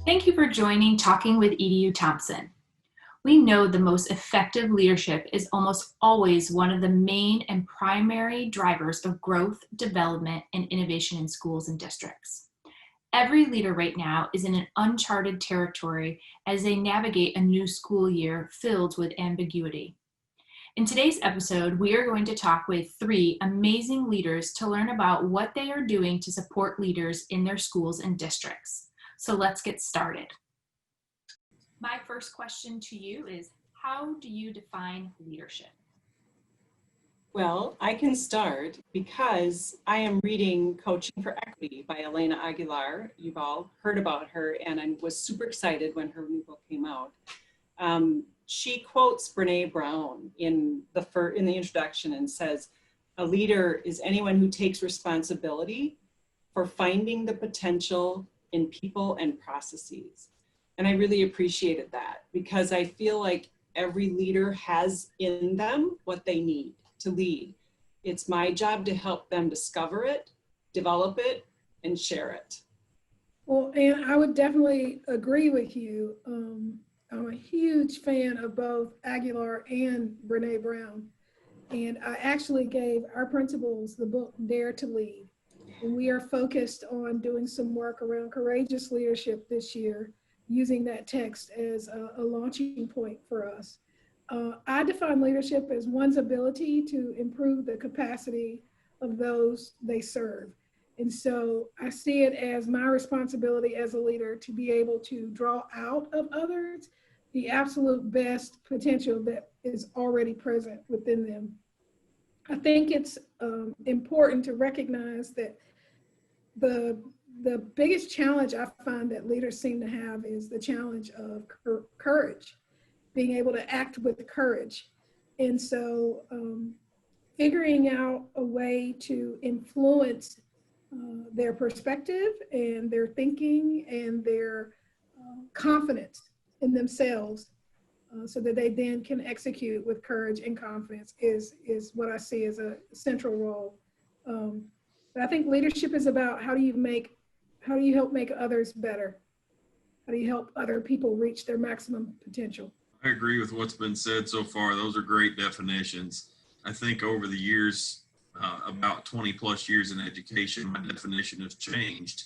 Thank you for joining Talking with EDU Thompson. We know the most effective leadership is almost always one of the main and primary drivers of growth, development, and innovation in schools and districts. Every leader right now is in an uncharted territory as they navigate a new school year filled with ambiguity. In today's episode, we are going to talk with three amazing leaders to learn about what they are doing to support leaders in their schools and districts. So let's get started. My first question to you is, how do you define leadership? Well, I can start because I am reading Coaching for Equity by Elena Aguilar. You've all heard about her, and I was super excited when her new book came out. She quotes Brene Brown in the introduction and says, "A leader is anyone who takes responsibility for finding the potential in people and processes." And I really appreciated that because I feel like every leader has in them what they need to lead. It's my job to help them discover it, develop it, and share it. Well, and I would definitely agree with you. I'm a huge fan of both Aguilar and Brene Brown. And I actually gave our principals the book Dare to Lead. And we are focused on doing some work around courageous leadership this year, using that text as a launching point for us. I define leadership as one's ability to improve the capacity of those they serve. And so I see it as my responsibility as a leader to be able to draw out of others the absolute best potential that is already present within them. I think it's important to recognize that the biggest challenge I find that leaders seem to have is the challenge of courage, being able to act with courage. And so figuring out a way to influence their perspective and their thinking and their confidence in themselves so that they then can execute with courage and confidence is what I see as a central role. But I think leadership is about how do you help make others better? How do you help other people reach their maximum potential? I agree with what's been said so far. Those are great definitions. I think over the years, about 20 plus years in education, my definition has changed.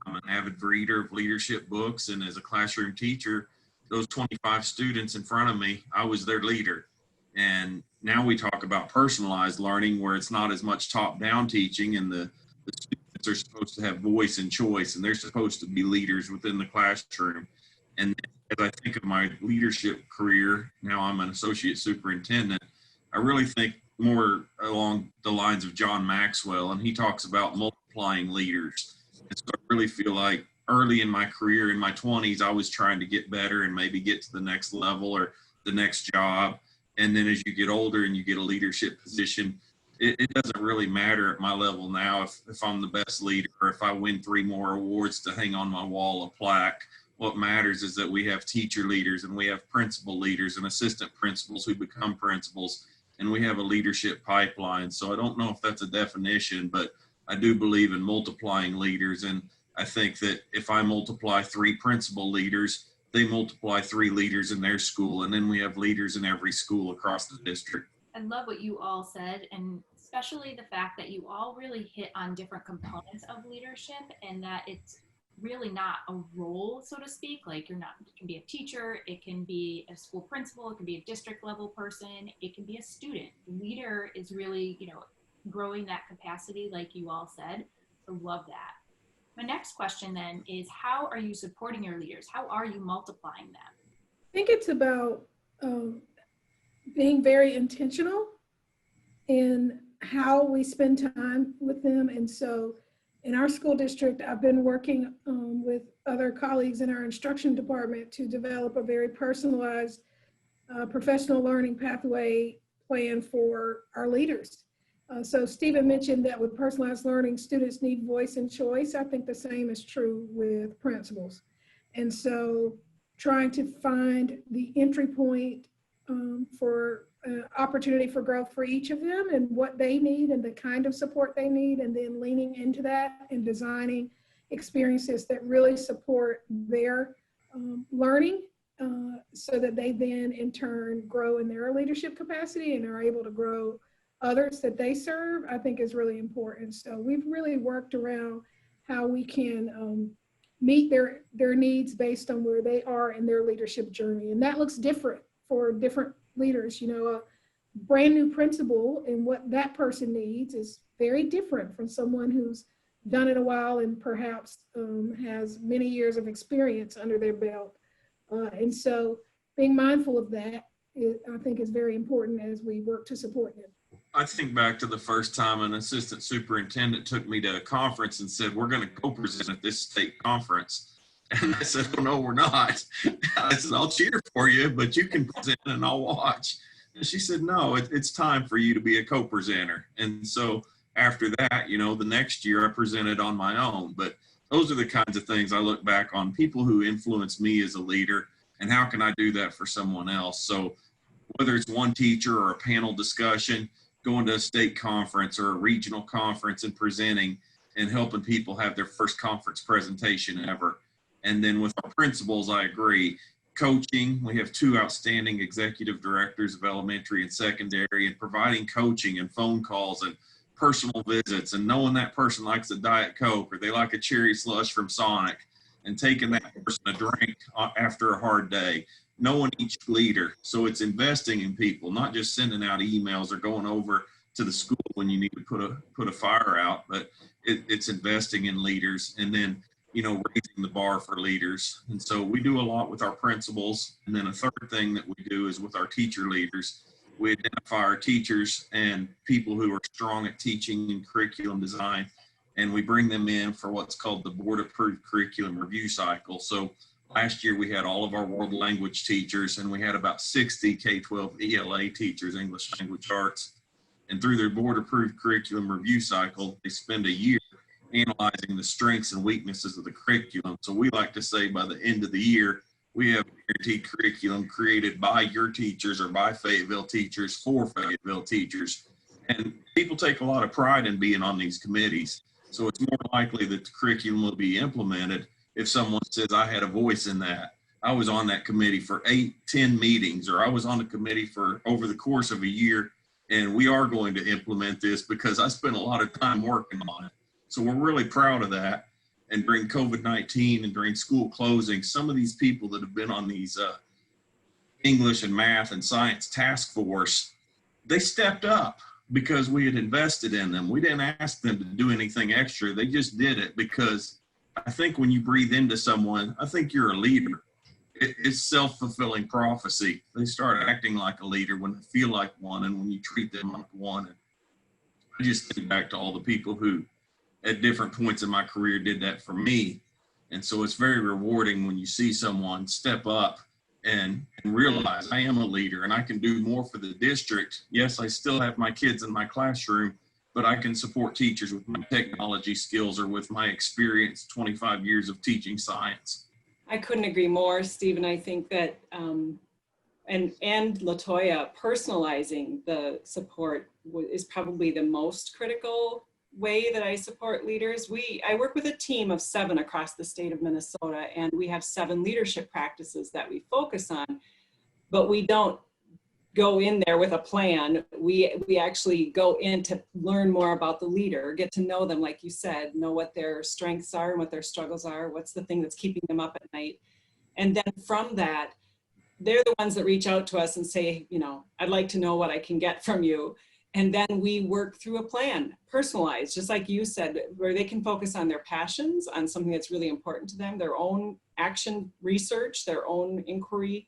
I'm an avid reader of leadership books, and as a classroom teacher, those 25 students in front of me, I was their leader. And now we talk about personalized learning where it's not as much top-down teaching, and the students are supposed to have voice and choice, and they're supposed to be leaders within the classroom. And as I think of my leadership career, now I'm an associate superintendent, I really think more along the lines of John Maxwell, and he talks about multiplying leaders. And so I really feel like early in my career, in my 20s, I was trying to get better and maybe get to the next level or the next job. And then as you get older and you get a leadership position, it doesn't really matter at my level now if I'm the best leader or if I win 3 more awards to hang on my wall, a plaque. What matters is that we have teacher leaders and we have principal leaders and assistant principals who become principals, and we have a leadership pipeline. So I don't know if that's a definition, but I do believe in multiplying leaders. And I think that if I multiply 3 principal leaders, they multiply 3 leaders in their school, and then we have leaders in every school across the district. I love what you all said, and especially the fact that you all really hit on different components of leadership, and that it's really not a role, so to speak. Like it can be a teacher, it can be a school principal, it can be a district level person, it can be a student. Leader is really, growing that capacity like you all said. So love that. My next question then is, how are you supporting your leaders? How are you multiplying them? I think it's about being very intentional in how we spend time with them. And so in our school district, I've been working with other colleagues in our instruction department to develop a very personalized professional learning pathway plan for our leaders. So Stephen mentioned that with personalized learning, students need voice and choice. I think the same is true with principals. And so trying to find the entry point for opportunity for growth for each of them and what they need and the kind of support they need, and then leaning into that and designing experiences that really support their learning, so that they then in turn grow in their leadership capacity and are able to grow others that they serve, I think is really important. So we've really worked around how we can meet their needs based on where they are in their leadership journey. And that looks different for different leaders. You know, a brand new principal and what that person needs is very different from someone who's done it a while and perhaps has many years of experience under their belt. And so being mindful of that, I think is very important as we work to support them. I think back to the first time an assistant superintendent took me to a conference and said, we're going to co-present at this state conference. And I said, oh, no, we're not. I said, I'll cheer for you, but you can present and I'll watch. And she said, no, it's time for you to be a co-presenter. And so after that, you know, the next year I presented on my own. But those are the kinds of things I look back on, people who influence me as a leader, and how can I do that for someone else? So whether it's one teacher or a panel discussion, going to a state conference or a regional conference and presenting and helping people have their first conference presentation ever. And then with our principals, I agree. Coaching, we have 2 outstanding executive directors of elementary and secondary, and providing coaching and phone calls and personal visits, and knowing that person likes a Diet Coke or they like a cherry slush from Sonic, and taking that person a drink after a hard day, knowing each leader. So it's investing in people, not just sending out emails or going over to the school when you need to put a fire out, but it's investing in leaders, and then, you know, raising the bar for leaders. And so we do a lot with our principals. And then a third thing that we do is with our teacher leaders. We identify our teachers and people who are strong at teaching and curriculum design, and we bring them in for what's called the board approved curriculum review cycle. So last year we had all of our world language teachers, and we had about 60 K-12 ELA teachers, English language arts. And through their board approved curriculum review cycle, they spend a year analyzing the strengths and weaknesses of the curriculum. So we like to say by the end of the year, we have guaranteed curriculum created by your teachers or by Fayetteville teachers for Fayetteville teachers. And people take a lot of pride in being on these committees. So it's more likely that the curriculum will be implemented if someone says, I had a voice in that. I was on that committee for 8-10 meetings, or I was on the committee for over the course of a year, and we are going to implement this because I spent a lot of time working on it. So we're really proud of that. And during COVID-19 and during school closing, some of these people that have been on these English and math and science task force, they stepped up because we had invested in them. We didn't ask them to do anything extra. They just did it because I think when you breathe into someone, I think you're a leader. It's self-fulfilling prophecy. They start acting like a leader when they feel like one and when you treat them like one. And I just think back to all the people who at different points in my career did that for me. And so it's very rewarding when you see someone step up and realize I am a leader and I can do more for the district. Yes, I still have my kids in my classroom, but I can support teachers with my technology skills or with my experience, 25 years of teaching science. I couldn't agree more, Stephen. I think that, and Latoya, personalizing the support is probably the most critical way that I support leaders. I work with a team of 7 across the state of Minnesota, and we have 7 leadership practices that we focus on, but we don't go in there with a plan. We actually go in to learn more about the leader, get to know them, like you said, know what their strengths are and what their struggles are, what's the thing that's keeping them up at night. And then from that, they're the ones that reach out to us and say, you know, I'd like to know what I can get from you. And then we work through a plan, personalized, just like you said, where they can focus on their passions, on something that's really important to them, their own action research, their own inquiry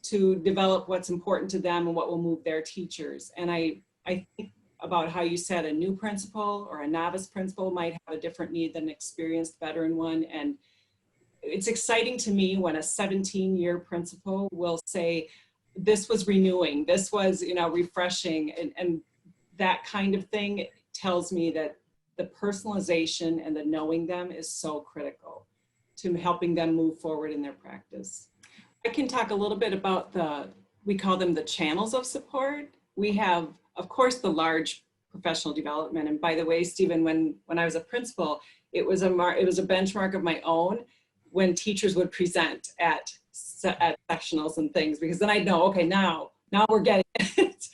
to develop what's important to them and what will move their teachers. And I think about how you said a new principal or a novice principal might have a different need than an experienced veteran one. And it's exciting to me when a 17-year principal will say, this was renewing, this was, you know, refreshing, and that kind of thing tells me that the personalization and the knowing them is so critical to helping them move forward in their practice. I can talk a little bit about we call them the channels of support. We have, of course, the large professional development. And by the way, Stephen, when I was a principal, it was a benchmark of my own when teachers would present at sectionals and things, because then I'd know, okay, now we're getting it.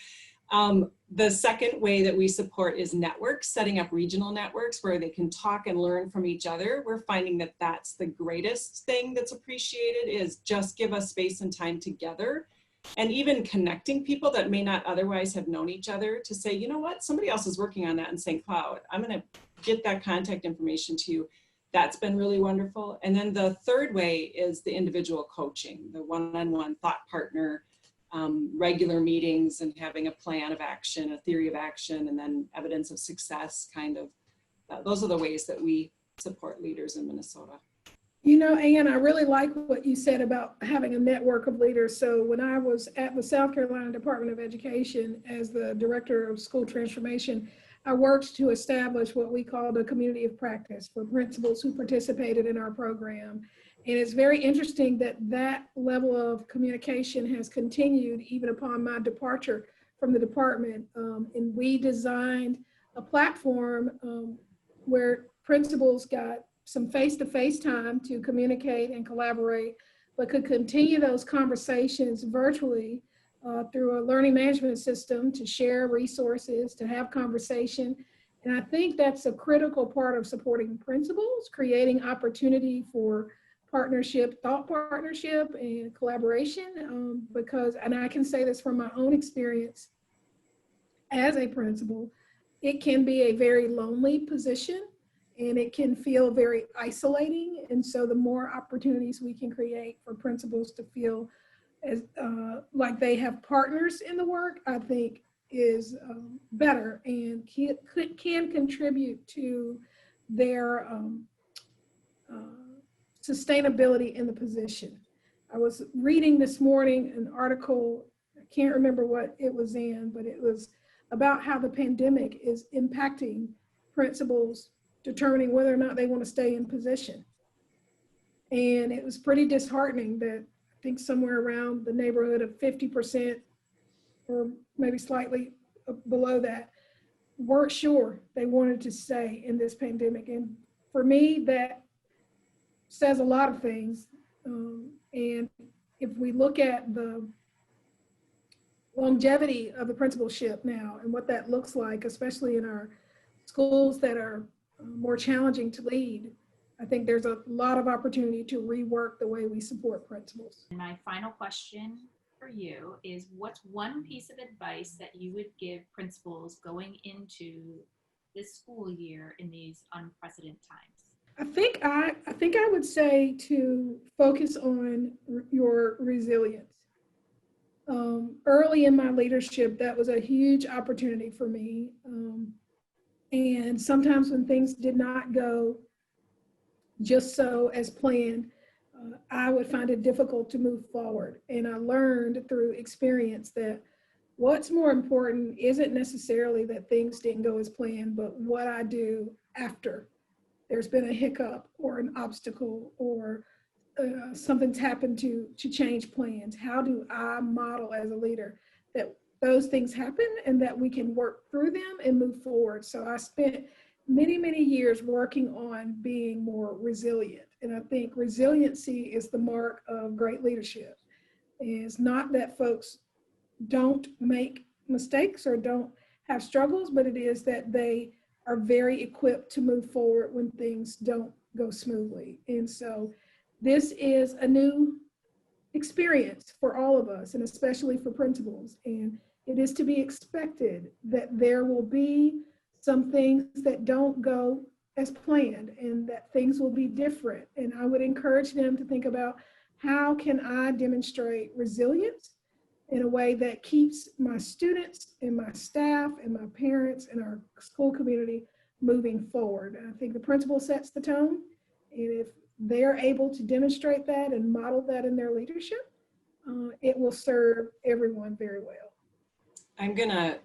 The second way that we support is networks, setting up regional networks where they can talk and learn from each other. We're finding that that's the greatest thing that's appreciated, is just give us space and time together. And even connecting people that may not otherwise have known each other to say, you know what, somebody else is working on that in St. Cloud. I'm going to get that contact information to you. That's been really wonderful. And then the third way is the individual coaching, the one-on-one thought partner, regular meetings, and having a plan of action, a theory of action, and then evidence of success kind of. Those are the ways that we support leaders in Minnesota. You know, Ann, I really like what you said about having a network of leaders. So when I was at the South Carolina Department of Education as the Director of School Transformation, I worked to establish what we called a community of practice for principals who participated in our program. And it's very interesting that that level of communication has continued even upon my departure from the department. And we designed a platform where principals got some face-to-face time to communicate and collaborate, but could continue those conversations virtually through a learning management system to share resources, to have conversation. And I think that's a critical part of supporting principals, creating opportunity for partnership, thought partnership, and collaboration. Because, and I can say this from my own experience as a principal, it can be a very lonely position, and it can feel very isolating. And so the more opportunities we can create for principals to feel as like they have partners in the work, I think is better and can contribute to their sustainability in the position. I was reading this morning an article, I can't remember what it was in, but it was about how the pandemic is impacting principals determining whether or not they want to stay in position. And it was pretty disheartening that I think somewhere around the neighborhood of 50% or maybe slightly below that weren't sure they wanted to stay in this pandemic. And for me, that says a lot of things. And if we look at the longevity of the principalship now and what that looks like, especially in our schools that are more challenging to lead, I think there's a lot of opportunity to rework the way we support principals. And my final question for you is, what's one piece of advice that you would give principals going into this school year in these unprecedented times? I think I would say to focus on your resilience. Early in my leadership, that was a huge opportunity for me. And sometimes when things did not go just so as planned, I would find it difficult to move forward. And I learned through experience that what's more important isn't necessarily that things didn't go as planned, but what I do after there's been a hiccup or an obstacle or something's happened to change plans. How do I model as a leader that those things happen and that we can work through them and move forward? So I spent many, many years working on being more resilient. And I think resiliency is the mark of great leadership. And it's not that folks don't make mistakes or don't have struggles, but it is that they are very equipped to move forward when things don't go smoothly. And so this is a new experience for all of us, and especially for principals. And it is to be expected that there will be some things that don't go as planned and that things will be different. And I would encourage them to think about, how can I demonstrate resilience in a way that keeps my students and my staff and my parents and our school community moving forward? And I think the principal sets the tone. And if they're able to demonstrate that and model that in their leadership, it will serve everyone very well. I'm gonna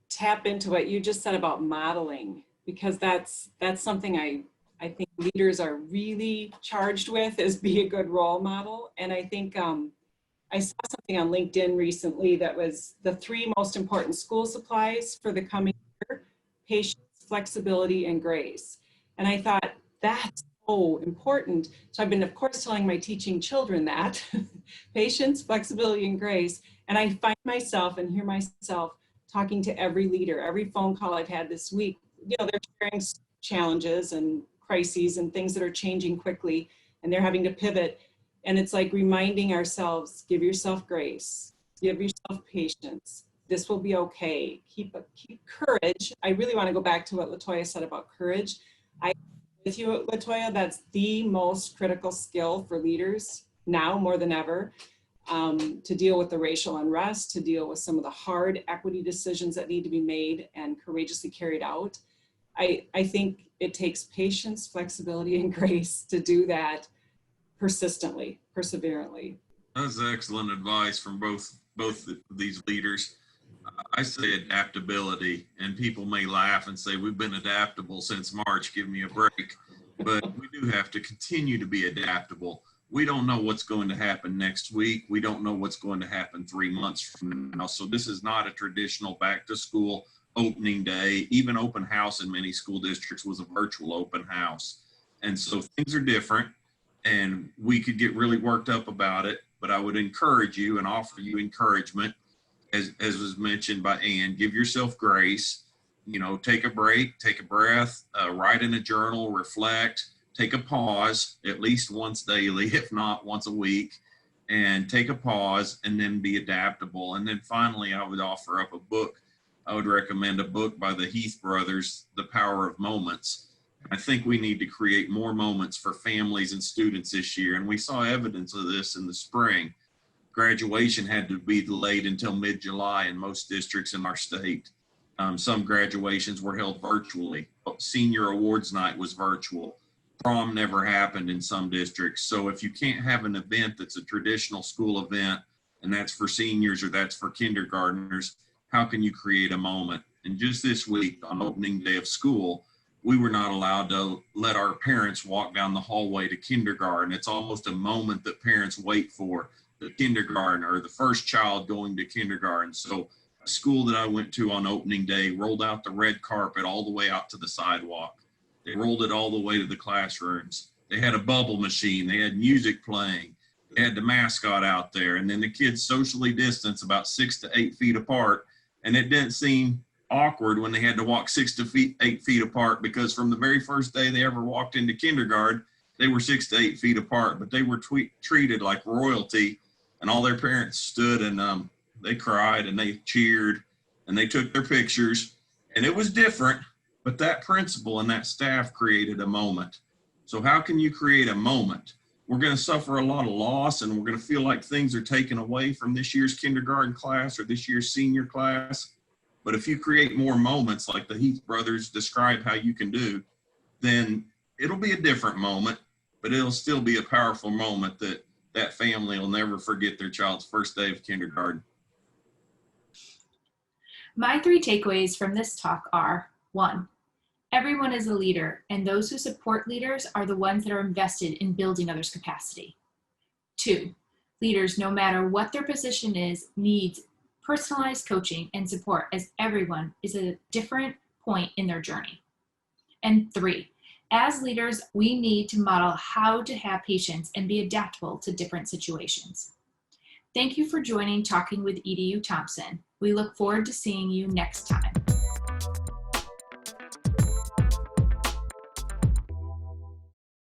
tap into what you just said about modeling, because that's something I think leaders are really charged with, is be a good role model. And I think I saw something on LinkedIn recently that was the 3 most important school supplies for the coming patience, flexibility, and grace. And I thought, that's so important. So I've been, of course, telling my teaching children that patience, flexibility, and grace. And I find myself and hear myself talking to every leader, every phone call I've had this week. You know, they're sharing challenges and crises and things that are changing quickly, and they're having to pivot. And it's like reminding ourselves, give yourself grace, give yourself patience. This will be okay. Keep courage. I really want to go back to what Latoya said about courage. I with you, Latoya, that's the most critical skill for leaders now more than ever, to deal with the racial unrest, to deal with some of the hard equity decisions that need to be made and courageously carried out. I think it takes patience, flexibility, and grace to do that persistently, perseverantly. That's excellent advice from both these leaders. I say adaptability, and people may laugh and say, we've been adaptable since March, give me a break. But we do have to continue to be adaptable. We don't know what's going to happen next week. We don't know what's going to happen 3 months from now. So this is not a traditional back to school opening day. Even open house in many school districts was a virtual open house. And so things are different, and we could get really worked up about it. But I would encourage you and offer you encouragement, as was mentioned by Ann, give yourself grace, you know, take a break, take a breath, write in a journal, reflect, take a pause at least once daily, if not once a week, and take a pause, and then be adaptable. And then finally, I would offer up a book. I would recommend a book by the Heath brothers, The Power of Moments. I think we need to create more moments for families and students this year. And we saw evidence of this in the spring. Graduation had to be delayed until mid-July in most districts in our state. Some graduations were held virtually. Senior awards night was virtual. Prom never happened in some districts. So if you can't have an event that's a traditional school event, and that's for seniors or that's for kindergartners, how can you create a moment? And just this week, on opening day of school, we were not allowed to let our parents walk down the hallway to kindergarten. It's almost a moment that parents wait for, the kindergarten or the first child going to kindergarten. So a school that I went to on opening day rolled out the red carpet all the way out to the sidewalk. They rolled it all the way to the classrooms. They had a bubble machine. They had music playing. They had the mascot out there. And then the kids socially distanced about 6 to 8 feet apart. And it didn't seem awkward when they had to walk 6 to 8 feet apart, because from the very first day they ever walked into kindergarten, they were 6 to 8 feet apart, but they were treated like royalty. And all their parents stood and they cried and they cheered and they took their pictures, and it was different, but that principal and that staff created a moment. So how can you create a moment? We're going to suffer a lot of loss, and we're going to feel like things are taken away from this year's kindergarten class or this year's senior class. But if you create more moments like the Heath brothers describe how you can do, then it'll be a different moment, but it'll still be a powerful moment that family will never forget their child's first day of kindergarten. My 3 takeaways from this talk are: 1, everyone is a leader, and those who support leaders are the ones that are invested in building others' capacity. 2, leaders, no matter what their position is, needs personalized coaching and support, as everyone is at a different point in their journey. And 3, as leaders, we need to model how to have patience and be adaptable to different situations. Thank you for joining Talking with EDU Thompson. We look forward to seeing you next time.